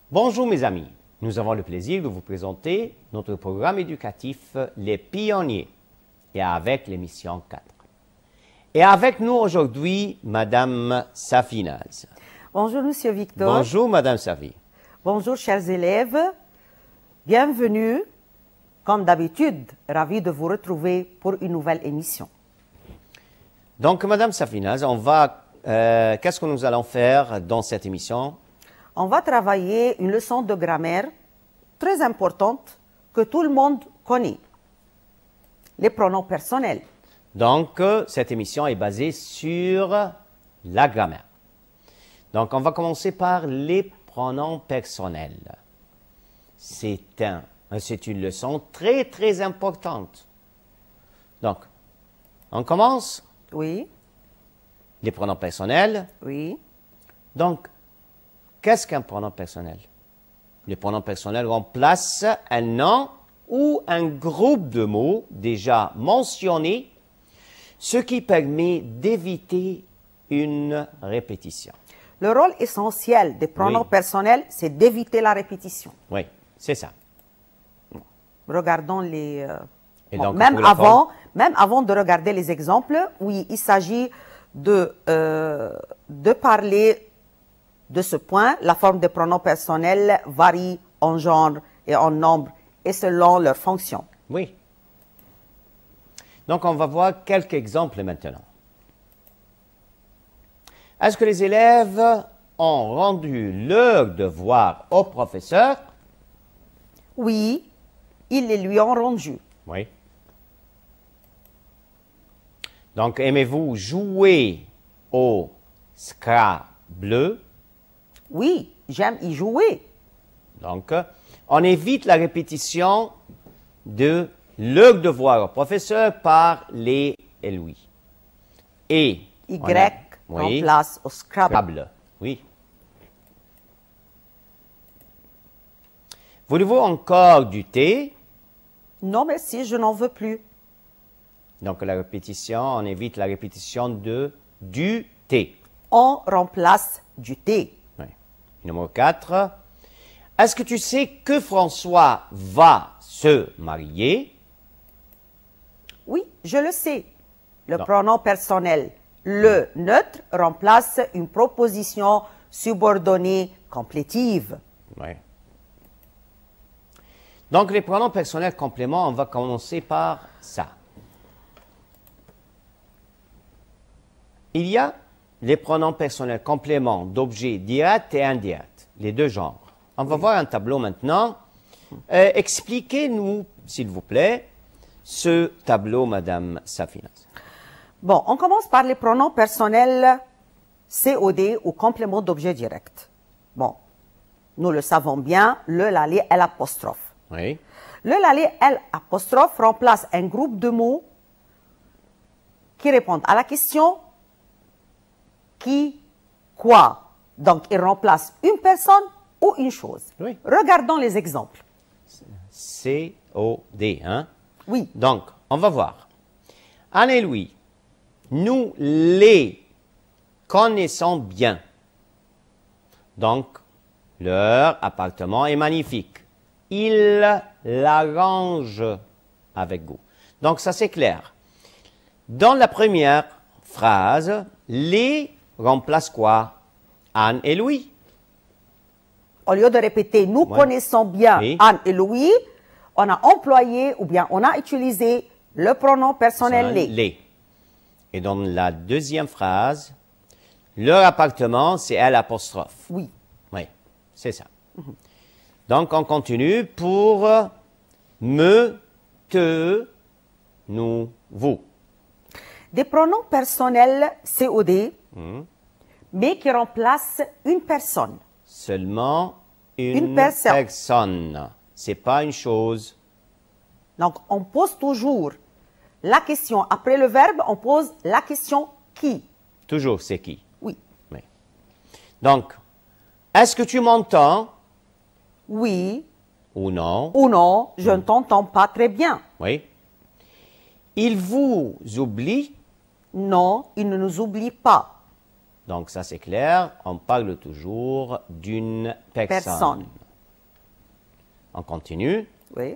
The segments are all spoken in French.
Bonjour mes amis, nous avons le plaisir de vous présenter notre programme éducatif Les Pionniers et avec l'émission 4. Et avec nous aujourd'hui, Madame Safinaz. Bonjour Monsieur Victor. Bonjour Madame Safi. Bonjour chers élèves. Bienvenue. Comme d'habitude, ravi de vous retrouver pour une nouvelle émission. Donc Madame Safinaz, qu'est-ce que nous allons faire dans cette émission? On va travailler une leçon de grammaire très importante que tout le monde connaît. Les pronoms personnels. Donc, cette émission est basée sur la grammaire. Donc, on va commencer par les pronoms personnels. C'est une leçon très, très importante. Donc, on commence. Oui. Les pronoms personnels. Oui. Donc, qu'est-ce qu'un pronom personnel? Le pronom personnel remplace un nom ou un groupe de mots déjà mentionnés, ce qui permet d'éviter une répétition. Le rôle essentiel des pronoms personnels, c'est d'éviter la répétition. Oui, c'est ça. Regardons les... Donc, même avant de regarder les exemples, oui, il s'agit de parler de ce point. La forme des pronoms personnels varie en genre et en nombre et selon leur fonction. Oui. Donc, on va voir quelques exemples maintenant. Est-ce que les élèves ont rendu leur devoir au professeur? Oui, ils les lui ont rendus. Oui. Donc, aimez-vous jouer au Scrabble? Oui, j'aime y jouer. Donc, on évite la répétition de leur devoir au professeur par les et lui. Et Y remplace au Scrabble. Oui. Voulez-vous encore du thé? Non, merci, je n'en veux plus. Donc, la répétition, on évite la répétition de du thé. On remplace du thé. Oui. Numéro 4. Est-ce que tu sais que François va se marier? Oui, je le sais. Le pronom personnel, le neutre, remplace une proposition subordonnée complétive. Oui. Donc, les pronoms personnels compléments, on va commencer par ça. Il y a les pronoms personnels compléments d'objets directs et indirects, les deux genres. On va voir un tableau maintenant. Expliquez-nous, s'il vous plaît, ce tableau, Madame Safinaz. Bon, on commence par les pronoms personnels COD ou complément d'objet direct. Bon, nous le savons bien, le, la, les, L apostrophe. Oui. Le, la, les, L apostrophe remplace un groupe de mots qui répondent à la question qui, quoi. Donc, il remplace une personne ou une chose. Oui. Regardons les exemples. C-O-D, hein? Oui. Donc, on va voir. Anne et Louis, nous les connaissons bien. Donc, leur appartement est magnifique. Ils l'arrangent avec goût. Donc, ça c'est clair. Dans la première phrase, les remplace quoi? Anne et Louis. Au lieu de répéter « nous connaissons bien Anne et Louis », on a employé ou bien on a utilisé le pronom personnel « les ». Les. Et dans la deuxième phrase, leur appartement, c'est L apostrophe. Oui. Oui, c'est ça. Donc, on continue pour me, te, nous, vous. Des pronoms personnels COD, mais qui remplacent une personne. Seulement une personne. C'est pas une chose. Donc, on pose toujours la question. Après le verbe, on pose la question qui. Toujours, c'est qui? Oui. Oui. Donc, est-ce que tu m'entends? Oui. Ou non? Ou non, je ne t'entends pas très bien. Oui. Il vous oublie? Non, il ne nous oublie pas. Donc, ça c'est clair, on parle toujours d'une personne. On continue. Oui.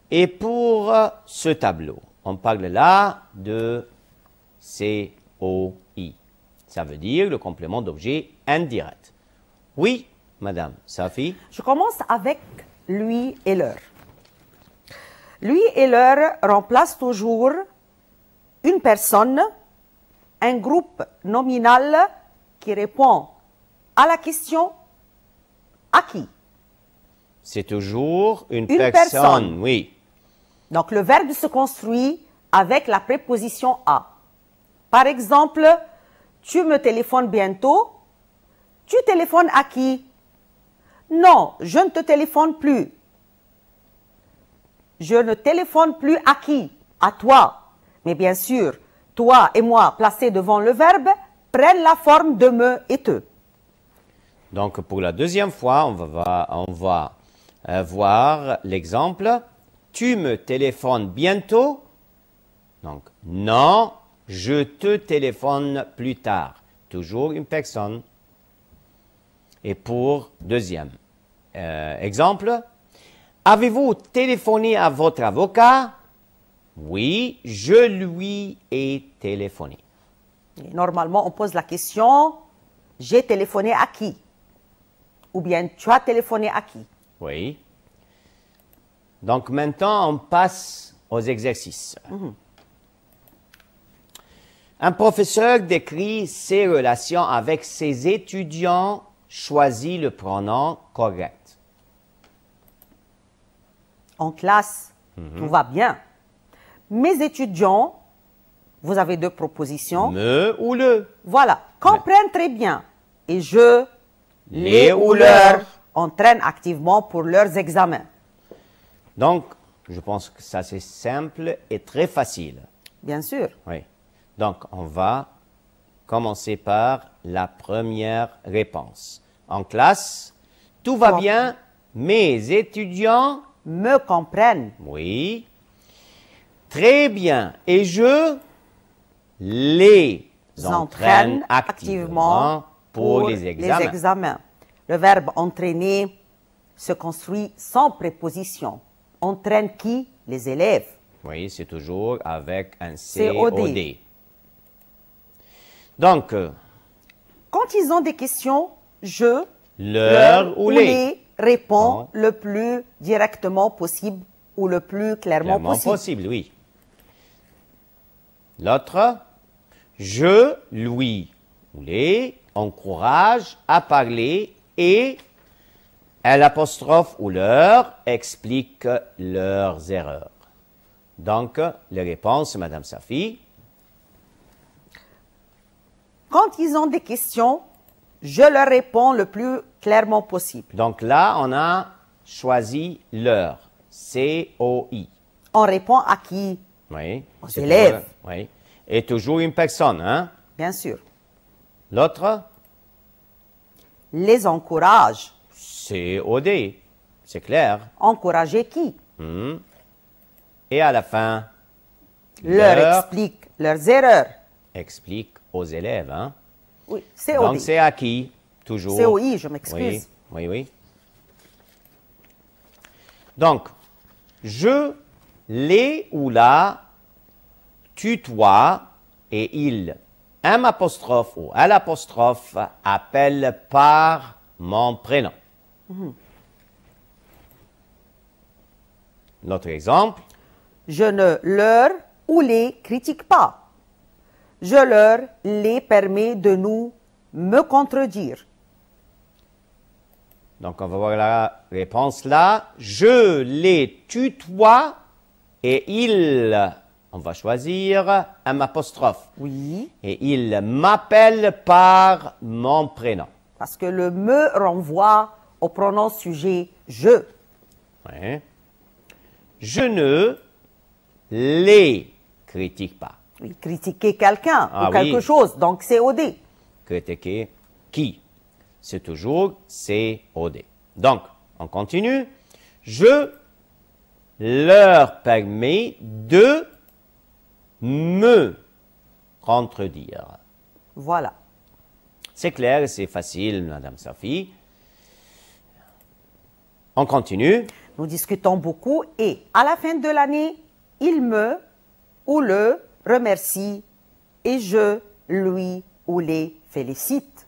Et pour ce tableau, on parle là de COI. Ça veut dire le complément d'objet indirect. Oui, Madame Safi. Je commence avec lui et leur. Lui et leur remplace toujours une personne, un groupe nominal qui répond à la question à qui. C'est toujours une personne. personne, oui. Donc le verbe se construit avec la préposition à. Par exemple, tu me téléphones bientôt. Tu téléphones à qui? Non, je ne te téléphone plus. Je ne téléphone plus à qui? À toi. Mais bien sûr, toi et moi placés devant le verbe prennent la forme de me et te. Donc pour la deuxième fois, on va voir l'exemple. Tu me téléphones bientôt. Donc non, je te téléphone plus tard. Toujours une personne. Et pour deuxième exemple, avez-vous téléphoné à votre avocat? Oui, je lui ai téléphoné. Et normalement, on pose la question, j'ai téléphoné à qui? Ou bien, tu as téléphoné à qui? Oui. Donc maintenant, on passe aux exercices. Un professeur décrit ses relations avec ses étudiants, choisit le pronom correct. En classe, tout va bien. Mes étudiants, vous avez deux propositions. Me ou le. Voilà, comprennent très bien. Et je, Les ou leur. entraîne activement pour leurs examens. Donc, je pense que ça c'est simple et très facile. Bien sûr. Oui. Donc, on va commencer par la première réponse. En classe, tout va bien, mes étudiants Me comprennent. Oui. Très bien. Et je les entraîne activement pour les examens. Le verbe entraîner se construit sans préposition. Entraîne qui? Les élèves. Oui, c'est toujours avec un COD. COD. Donc, Quand ils ont des questions, je leur ou les réponds le plus directement possible ou le plus clairement possible. Oui. L'autre, je lui ou les encourage à parler et l'apostrophe ou leur explique leurs erreurs. Donc, les réponses, Madame Safi. Quand ils ont des questions, je leur réponds le plus clairement possible. Donc là, on a choisi leur, COI. On répond à qui? Oui. Aux c'est élèves. toujours- oui. Et toujours une personne, hein? Bien sûr. L'autre, Les encourage. COD. C'est clair. Encourager qui? Et à la fin, Leur explique leurs erreurs. explique aux élèves, hein? Oui, COD. Donc c'est à qui? Toujours. COI, je m'excuse. Oui, oui, oui. Donc, je, les ou la tutoie et il, M apostrophe ou L apostrophe, appelle par mon prénom. Notre exemple, Je ne leur ou les critique pas. Je leur les permets de nous me contredire. donc on va voir la réponse là. Je les tutoie et il, on va choisir M apostrophe. Oui, Et il m'appelle par mon prénom. parce que le me renvoie au pronom sujet je. Oui. Je ne les critique pas. Oui, critiquer quelqu'un Ah ou quelque oui. chose, donc COD. Critiquer qui? C'est toujours COD. Donc, on continue. Je leur permets de me contredire. On continue. Nous discutons beaucoup et à la fin de l'année, il me ou le remercie et je lui ou les félicite.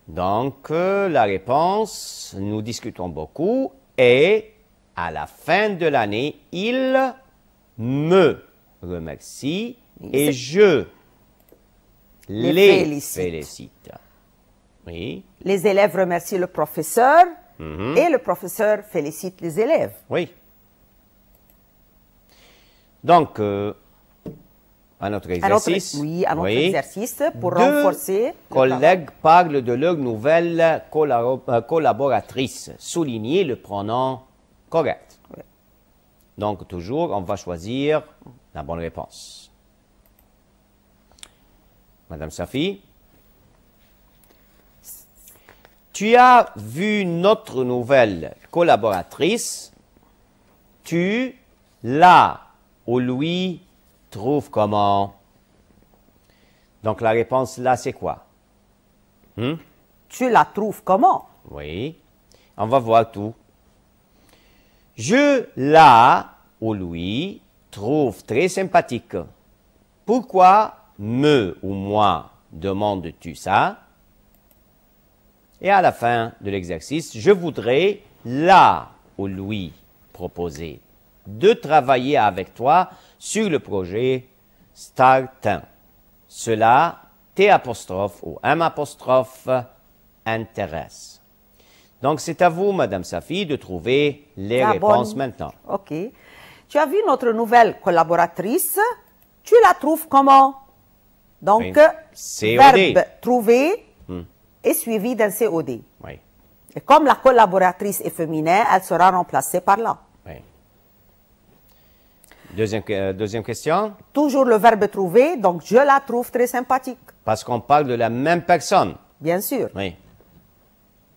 Donc, la réponse, nous discutons beaucoup et à la fin de l'année, il me remercie et je les félicite. Oui. Les élèves remercient le professeur et le professeur félicite les élèves. Oui. Donc, à notre exercice. À notre exercice pour Deux renforcer. collègues parlent de leur nouvelle collaboratrice. Soulignez le pronom correct. Oui. Donc, toujours, on va choisir la bonne réponse. Madame Safi, tu as vu notre nouvelle collaboratrice. Tu la ou lui trouves comment? Donc, la réponse là, c'est quoi? Tu la trouves comment? Oui. On va voir tout. Je la ou lui trouve très sympathique. Pourquoi me ou moi demandes-tu ça? Et à la fin de l'exercice, je voudrais la ou lui proposer de travailler avec toi sur le projet Start1. Cela, T' ou M' intéresse. Donc, c'est à vous, Madame Safi, de trouver les réponses maintenant. OK. Tu as vu notre nouvelle collaboratrice. Tu la trouves comment? Donc, Oui. COD. verbe trouver est suivi d'un COD. Oui, Et comme la collaboratrice est féminin, elle sera remplacée par là. oui. Deuxième question. Toujours le verbe trouver, donc je la trouve très sympathique. Parce qu'on parle de la même personne. Bien sûr. Oui,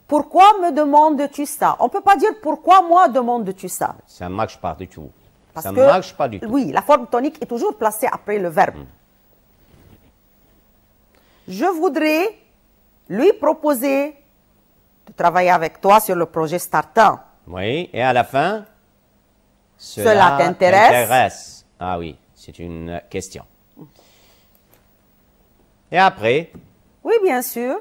Pourquoi me demandes-tu ça? On ne peut pas dire pourquoi moi demandes-tu ça. ça ne marche pas du tout. Parce Ça ne que, marche pas du tout. Oui, la forme tonique est toujours placée après le verbe. Je voudrais lui proposer de travailler avec toi sur le projet Start1. Oui, et à la fin, Cela t'intéresse? Ah oui, c'est une question. Et après, Oui, bien sûr.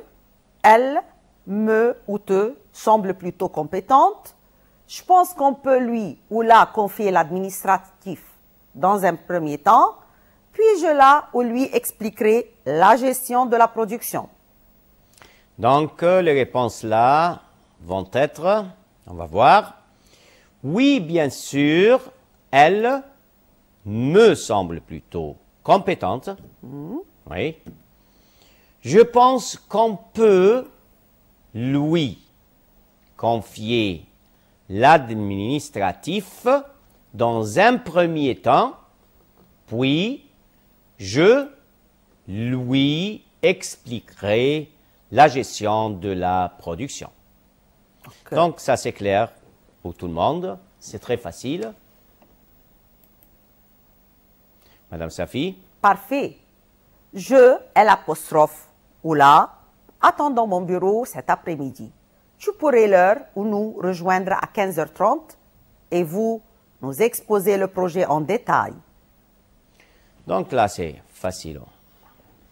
Elle, me ou te semble plutôt compétente. Je pense qu'on peut lui ou la confier l'administratif dans un premier temps, puis je la ou lui expliquerai la gestion de la production. donc les réponses là vont être, on va voir. Oui, bien sûr, elle me semble plutôt compétente. Oui. Je pense qu'on peut lui confier l'administratif dans un premier temps, puis je lui expliquerai la gestion de la production. Ok. Donc, ça c'est clair pour tout le monde. C'est très facile. Madame Safi? Parfait. Je, l'apostrophe ou la, attends dans mon bureau cet après-midi. Tu pourrais l'heure ou nous rejoindre à 15h30 et vous nous exposer le projet en détail. Donc là, c'est facile.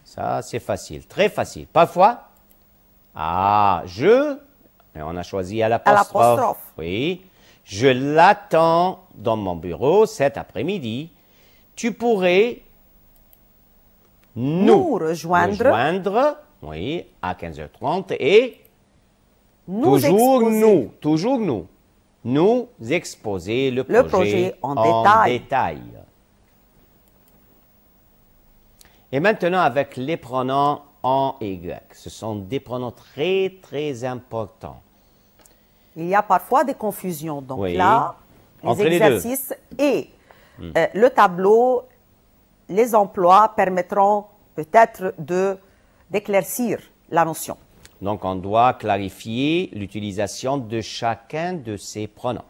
Ça, c'est facile. Très facile. Parfois, mais on a choisi à l'apostrophe. Oui. Je l'attends dans mon bureau cet après-midi. Tu pourrais nous rejoindre, oui, à 15h30 et toujours nous exposer le projet en détail. Et maintenant, avec les pronoms en et Y. Ce sont des pronoms très, très importants. Il y a parfois des confusions. Donc Oui. là, Entre les les exercices et le tableau, les emplois permettront peut-être d'éclaircir la notion. Donc, on doit clarifier l'utilisation de chacun de ces pronoms.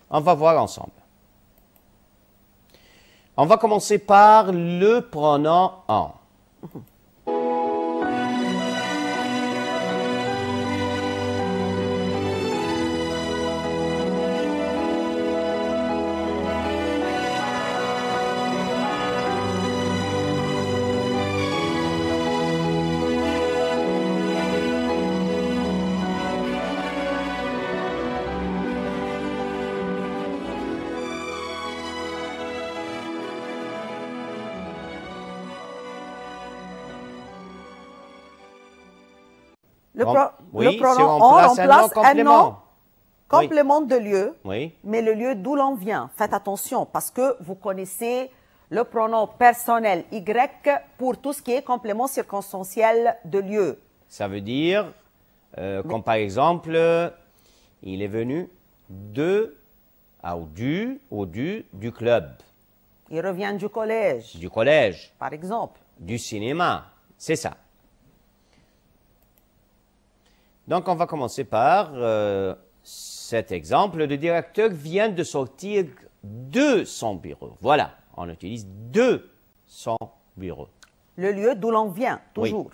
On va voir ensemble. On va commencer par le pronom en. Oui, le pronom si on on remplace un nom remplace un nom complément. complément de lieu, Oui, mais le lieu d'où l'on vient. Faites attention parce que vous connaissez le pronom personnel Y pour tout ce qui est complément circonstanciel de lieu. ça veut dire, comme par exemple, il est venu du club, Il revient du collège, du collège, par exemple. du cinéma. C'est ça. Donc, on va commencer par cet exemple. Le directeur vient de sortir de son bureau. Voilà, on utilise de son bureau. Le lieu d'où l'on vient, Oui. toujours.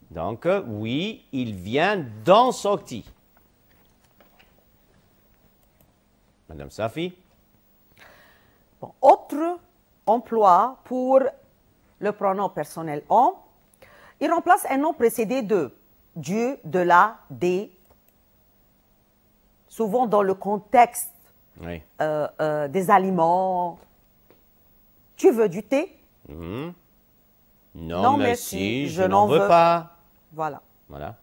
Donc, oui, il vient d'en sortir. Madame Safi? Bon, autre emploi pour le pronom personnel on, il remplace un nom précédé de du, de la, des, souvent dans le contexte Oui. des aliments. Tu veux du thé? Non, Non, merci, merci, je n'en veux pas. Voilà. Voilà.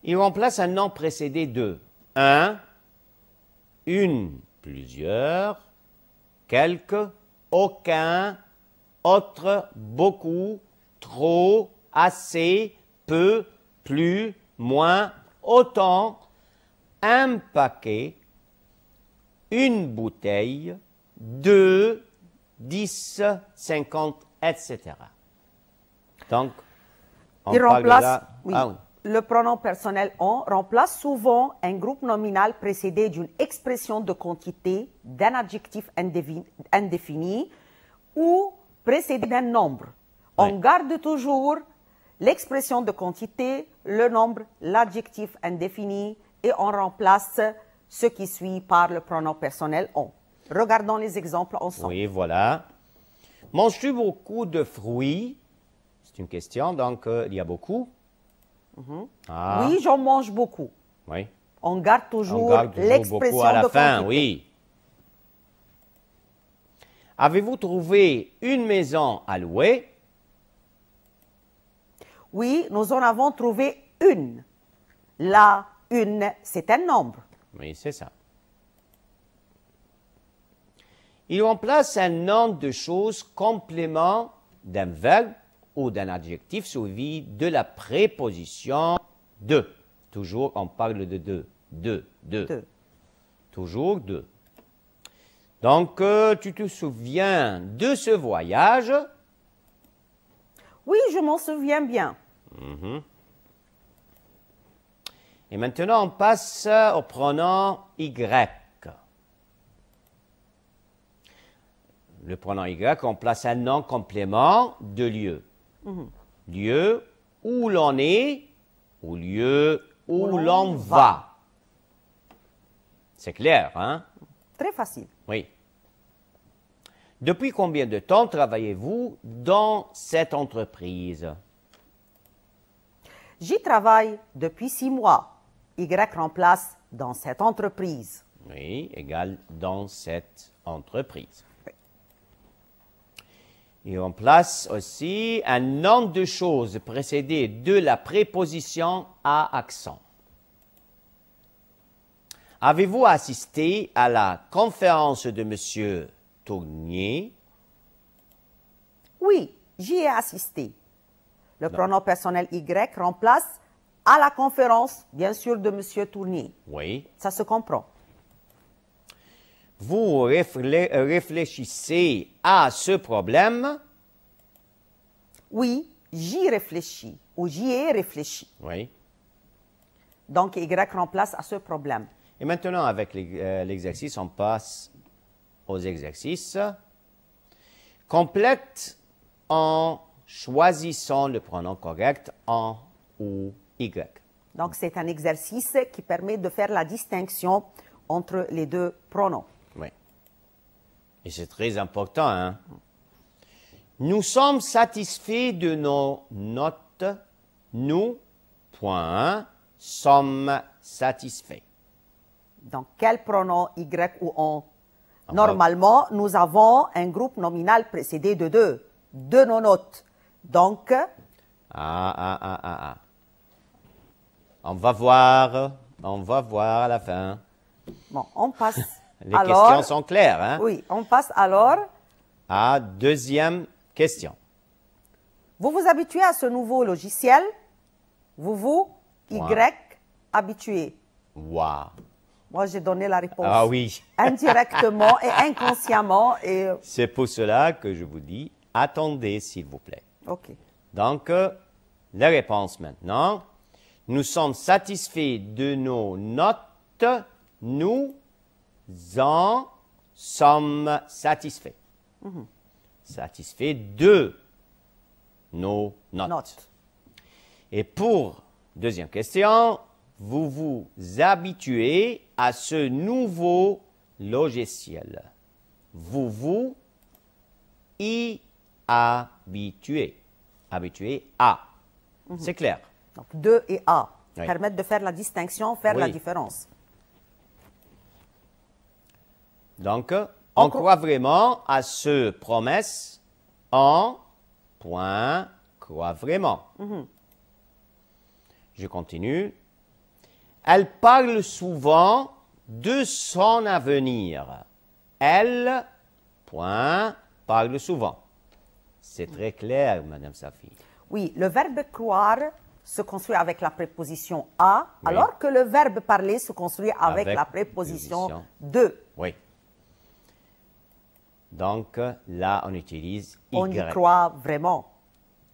Il remplace un nom précédé de un, une, plusieurs, quelques, aucun, autre, beaucoup, trop, assez, peu, plus, moins, autant, un paquet, une bouteille, 2, 10, 50, etc. Donc, on Il parle remplace, là... oui, Ah oui. le pronom personnel on remplace souvent un groupe nominal précédé d'une expression de quantité, d'un adjectif indéfini ou précédé d'un nombre. On Oui. garde toujours l'expression de quantité, le nombre, l'adjectif indéfini et on remplace ce qui suit par le pronom personnel on. Regardons les exemples ensemble. Oui, voilà. Manges-tu beaucoup de fruits? C'est une question, donc il y a beaucoup. Ah, Oui, j'en mange beaucoup. oui. On garde On toujours garde toujours l'expression beaucoup à la de fin, quantité. oui. Avez-vous trouvé une maison à louer? Oui, nous en avons trouvé une. Là, une, c'est un nombre. Oui, c'est ça. Il remplace un nom de chose complément d'un verbe ou d'un adjectif suivi de la préposition de. Toujours, on parle de deux. De. Deux. Toujours de. Donc, tu te souviens de ce voyage? Oui, je m'en souviens bien. Et maintenant, on passe au pronom Y. Le pronom Y remplace un nom complément de lieu. Lieu où l'on est ou lieu où l'on va. C'est clair, hein? Très facile. Oui. Depuis combien de temps travaillez-vous dans cette entreprise? J'y travaille depuis 6 mois. Y remplace dans cette entreprise. Oui, égale dans cette entreprise. Il remplace aussi un nom de chose précédé de la préposition à accent. Avez-vous assisté à la conférence de M. Tournier? Oui, j'y ai assisté. Le pronom personnel Y remplace à la conférence, bien sûr, de M. Tournier. Oui. Ça se comprend. Vous réfléchissez à ce problème? Oui, j'y réfléchis ou j'y ai réfléchi. Oui. Donc, Y remplace à ce problème. Et maintenant, avec l'exercice, on passe aux exercices. Complète en choisissant le pronom correct en ou Y. Donc, c'est un exercice qui permet de faire la distinction entre les deux pronoms. Oui. Et c'est très important, hein? Nous sommes satisfaits de nos notes. Nous, point, sommes satisfaits. Donc, quel pronom Y ou on? Normalement, nous avons un groupe nominal précédé de deux. de nos notes. Donc, On va voir à la fin. bon, on passe Les alors... questions sont claires, hein? Oui, on passe alors... À deuxième question. Vous vous habituez à ce nouveau logiciel. Vous, Y, habitué. Wow. Moi, j'ai donné la réponse. Ah oui. Indirectement et inconsciemment. Et... C'est pour cela que je vous dis, attendez s'il vous plaît. OK. Donc, la réponse maintenant. Nous sommes satisfaits de nos notes. Nous en sommes satisfaits. Satisfaits de nos notes. Et pour deuxième question, vous vous habituez à ce nouveau logiciel. Vous vous y habituez. Habituez à. C'est clair. Donc, de et à Oui. permettent de faire la distinction, faire la Oui. différence. Donc, on croit vraiment à ce promesse. On, point, croit vraiment. Je continue. Elle parle souvent de son avenir. Elle, point, parle souvent. C'est très clair, Madame Safi. Oui, le verbe croire se construit avec la préposition à, Oui. alors que le verbe parler se construit avec Avec la préposition préposition. de. Oui. Donc, là, on utilise Y. On y croit vraiment.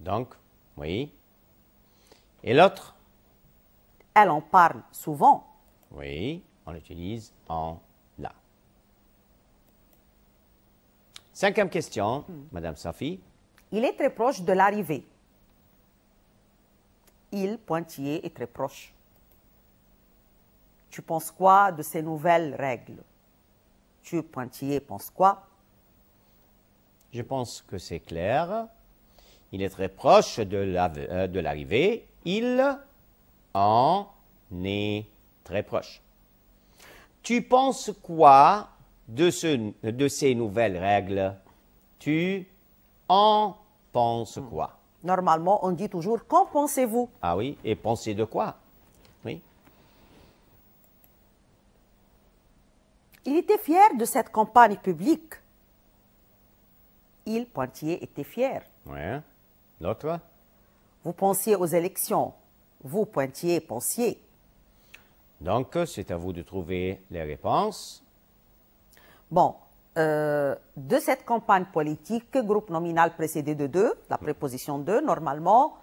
Donc, oui. Et l'autre? Elle en parle souvent. Oui, on utilise en là. Cinquième question, Madame Safi. Il est très proche de l'arrivée. Il, pointillé, est très proche. Tu penses quoi de ces nouvelles règles? Tu, pointillé, penses quoi? Je pense que c'est clair. Il est très proche de l'arrivée. Il en est très proche. Tu penses quoi de ces nouvelles règles? Tu en penses quoi? Normalement, on dit toujours « Qu'en pensez-vous » Ah oui, et penser de quoi? Oui. Il était fier de cette campagne publique. Il, pointillé, était fier. Ouais. L'autre? Vous pensiez aux élections. Vous, pointillé, pensiez. Donc, c'est à vous de trouver les réponses. Bon, de cette campagne politique, groupe nominal précédé de 2, la préposition de, normalement,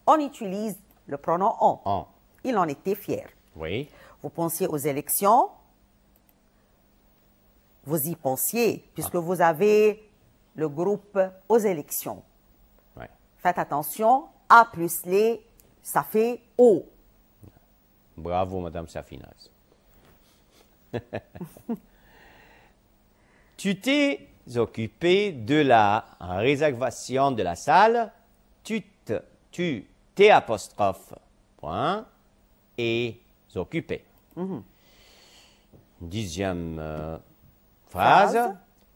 on utilise le pronom on. On. Il en était fier. Oui. Vous pensiez aux élections. Vous y pensiez, puisque vous avez le groupe aux élections. Ouais. Faites attention, A plus les, ça fait O. Bravo, Madame Safinaz. Tu t'es occupé de la réservation de la salle. Tu t'es apostrophe, point, et occupé. Dixième phrase.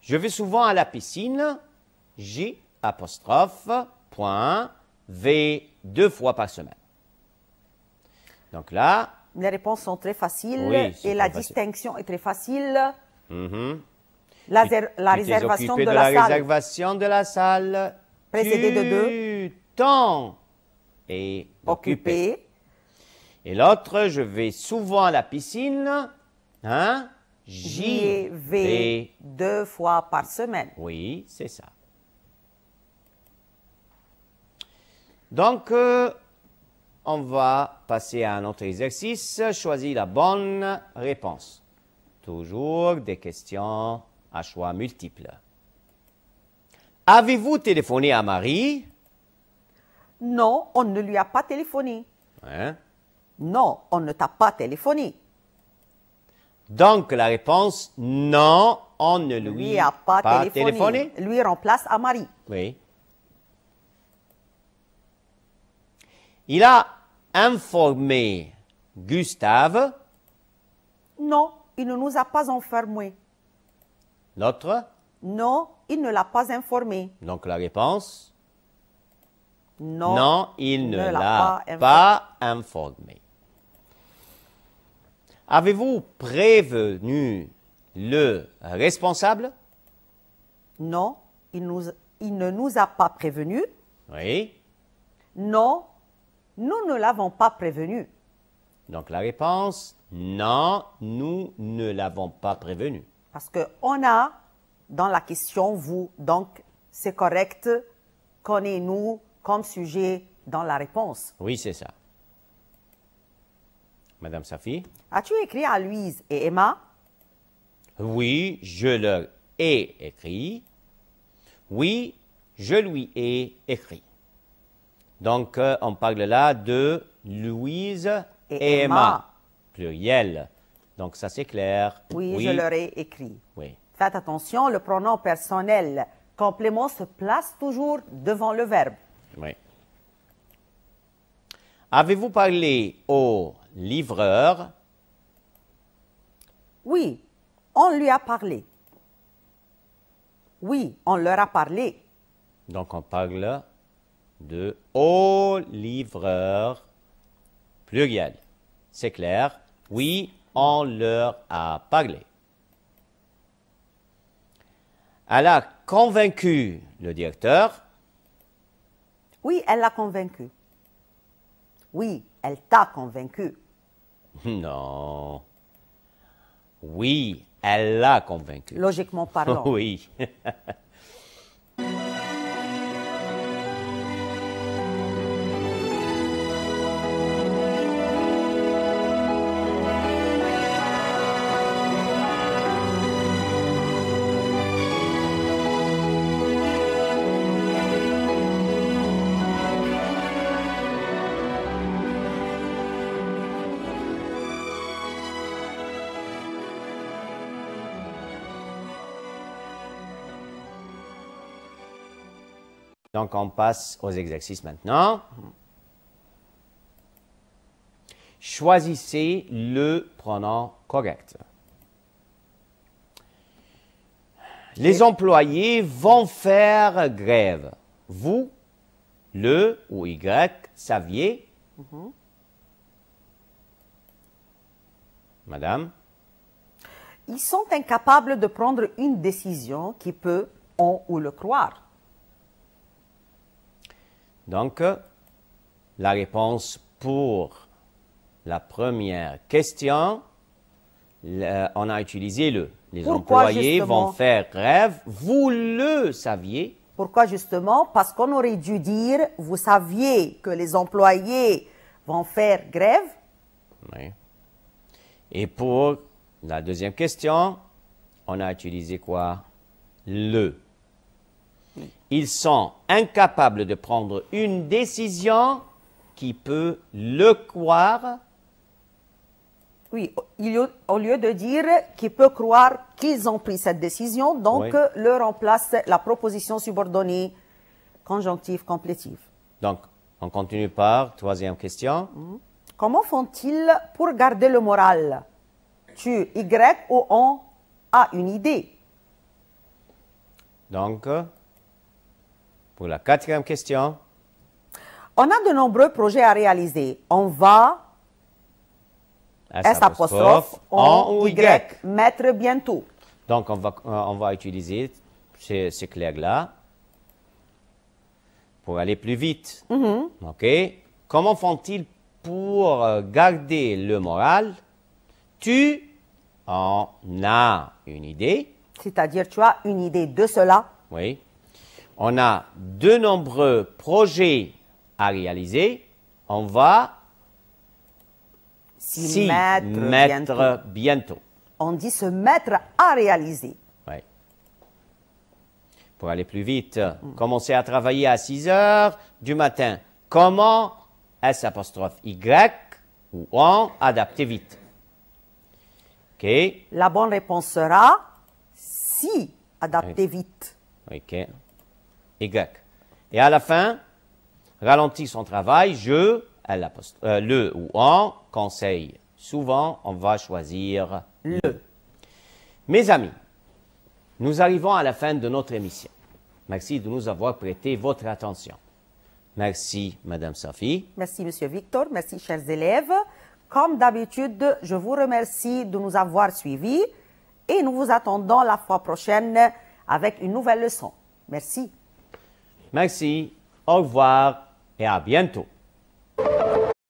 Je vais souvent à la piscine. J apostrophe, point, V 2 fois par semaine. Donc là, Les réponses sont très faciles Oui, c'est et la très facile. distinction est très facile. mhm. La Tu t'es réservation occupé de de la salle. réservation de la salle. Précédé de Tu t'en es occupé. Occupé. Et l'autre, je vais souvent à la piscine. Hein? J'y vais 2 fois par semaine. Oui, c'est ça. Donc, on va passer à un autre exercice. Choisis la bonne réponse. Toujours des questions à choix multiples. Avez-vous téléphoné à Marie? Non, on ne lui a pas téléphoné. Hein? Non, on ne t'a pas téléphoné. Donc, la réponse, non, on ne lui a pas, téléphoné. Lui remplace à Marie. Oui. Il a informé Gustave. Non, il ne nous a pas enfermés. L'autre, Non, il ne l'a pas informé. Donc la réponse? Non, Non, il ne ne l'a l'a pas pas informé. Avez-vous prévenu le responsable? Non, il ne nous a pas prévenus. Oui. Non, nous ne l'avons pas prévenu. Donc la réponse, non, nous ne l'avons pas prévenu. Parce qu'on a dans la question vous, donc c'est correct qu'on ait nous comme sujet dans la réponse. Oui, c'est ça. Madame Safi? As-tu écrit à Louise et Emma? Oui, je leur ai écrit. Oui, je lui ai écrit. Donc, on parle là de Louise et Emma. Pluriel. Donc, ça c'est clair. Oui, je leur ai écrit. Oui. Faites attention, le pronom personnel complément se place toujours devant le verbe. Oui. Avez-vous parlé au livreur? Oui, on lui a parlé. Oui, on leur a parlé. Donc, on parle de au livreur pluriel. C'est clair? Oui, on leur a parlé. Elle a convaincu le directeur? Oui, elle l'a convaincu. Oui, elle t'a convaincu. Non. Oui, elle l'a convaincu. Logiquement parlant. Oui. Donc, on passe aux exercices maintenant. Choisissez le pronom correct. Les employés vont faire grève. Vous, le ou Y, saviez? Madame? Ils sont incapables de prendre une décision qui peut, on ou le croire. Donc, la réponse pour la première question, on a utilisé le. Les Pourquoi employés justement? vont faire grève. Vous le saviez? Pourquoi justement? Parce qu'on aurait dû dire, vous saviez que les employés vont faire grève. Oui. Et pour la deuxième question, on a utilisé quoi? Le. Ils sont incapables de prendre une décision qui peut le croire. Oui, au lieu de dire qu'il peut croire qu'ils ont pris cette décision, donc Oui. le remplace la proposition subordonnée conjonctive complétive. Donc, on continue par troisième question. Comment font-ils pour garder le moral? Tu, Y ou on a une idée? Donc, pour la quatrième question, On a de nombreux projets à réaliser. On va, S apostrophe, on ou Y, mettre bientôt. Donc, on va utiliser ces clercs-là pour aller plus vite. OK? Comment font-ils pour garder le moral? Tu en as une idée? C'est-à-dire, tu as une idée de cela. Oui. On a de nombreux projets à réaliser. On va s'y mettre bientôt. On dit se mettre à réaliser. Oui. Pour aller plus vite, commencer à travailler à 6 heures du matin. Comment S apostrophe Y ou on adapter vite? OK. La bonne réponse sera si adapter vite. OK. Y. Et à la fin, ralentit son travail, le ou on, conseille. Souvent, on va choisir le. Mes amis, Nous arrivons à la fin de notre émission. Merci de nous avoir prêté votre attention. Merci, Madame Sophie. Merci, Monsieur Victor. Merci, chers élèves. Comme d'habitude, je vous remercie de nous avoir suivis et nous vous attendons la fois prochaine avec une nouvelle leçon. Merci. Merci, au revoir et à bientôt.